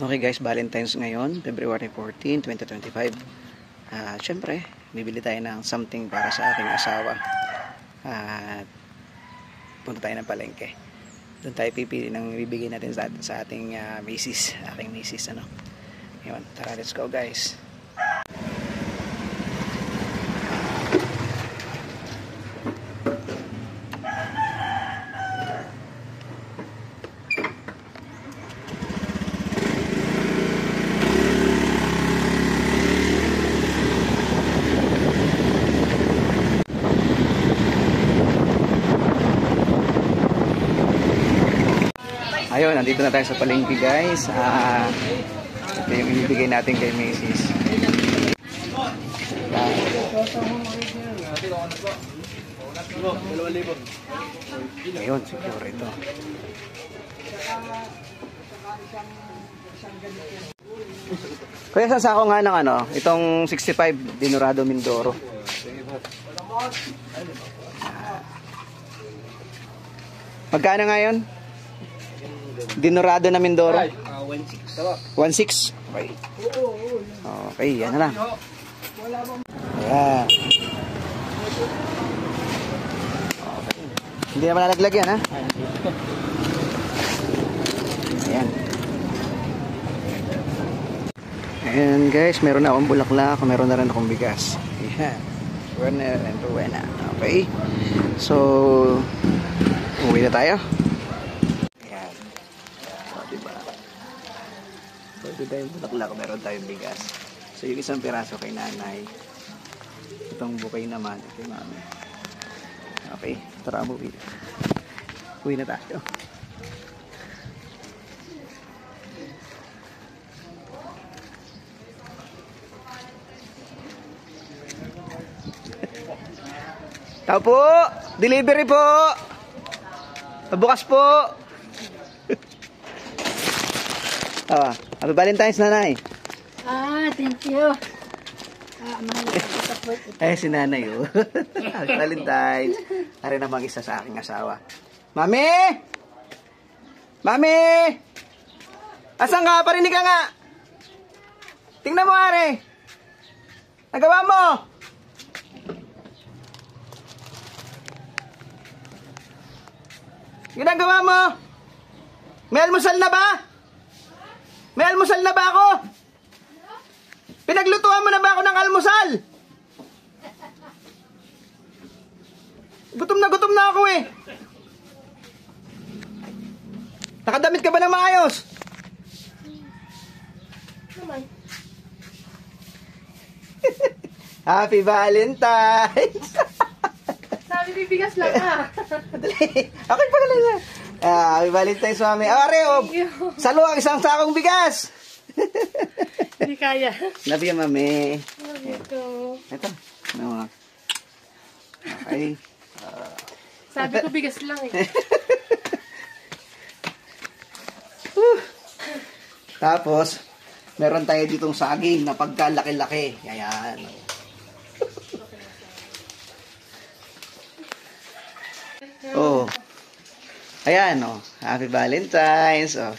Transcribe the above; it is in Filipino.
Okay guys, Valentine's ngayon, February 14, 2025. Syempre, bibili tayo ng something para sa aking asawa. At punta tayo ng palengke. Doon tayo pipili ng bibigay natin sa ating misis, aking misis, ano. Ngayon, tara, let's go guys. Ayun, nandito na tayo sa palengke guys. Ito yung ibibigay natin kay Macy's. Ayun, siguro ito. Kaya sasako nga ng ano, itong 65 Dinurado Mindoro. Magkano nga yun? Dinurado na Mindoro? 1.6. 1.6? Okay. Okay, yan na lang. Ayan. Okay. Hindi naman nalaglag yan, ha? Ayan. Ayan guys, meron na akong bulaklak, meron na rin akong bigas. Ayan. Buena and buena. Okay. So, uwi na tayo. Ito tayong bulaklak, meron tayong bigas. So yung isang piraso kay nanay, itong bukay naman kay mami. Okay, tara mo, uwi na tayo. Tao po, delivery po, bukas po. Happy Valentine's, nanay. Thank you. Si nanay, oh. Happy Valentine's. Ari namang isa sa aking asawa. Mami! Mami! Asan ka? Parinig ka nga. Tingnan mo, are. Nagawa mo. Ginagawa mo. May almusal na ba? May almusal na ba ako? Pinaglutuan mo na ba ako ng almusal? Gutom na ako eh. Nakadamit ka ba ng maayos? Naman. Happy Valentine's! Sabi bibigas lang ha. Okay pa lang. Happy Valentine's, mami. Are, salo ang isang sakong bigas. Hindi kaya. Love you, mami. Love you too. Ito. No. Okay. Sabi ko bigas lang eh. Tapos, meron tayo ditong saging na pagkalaki-laki. Ayan. Oh. Ayan, oh. Happy Valentine's. Oh.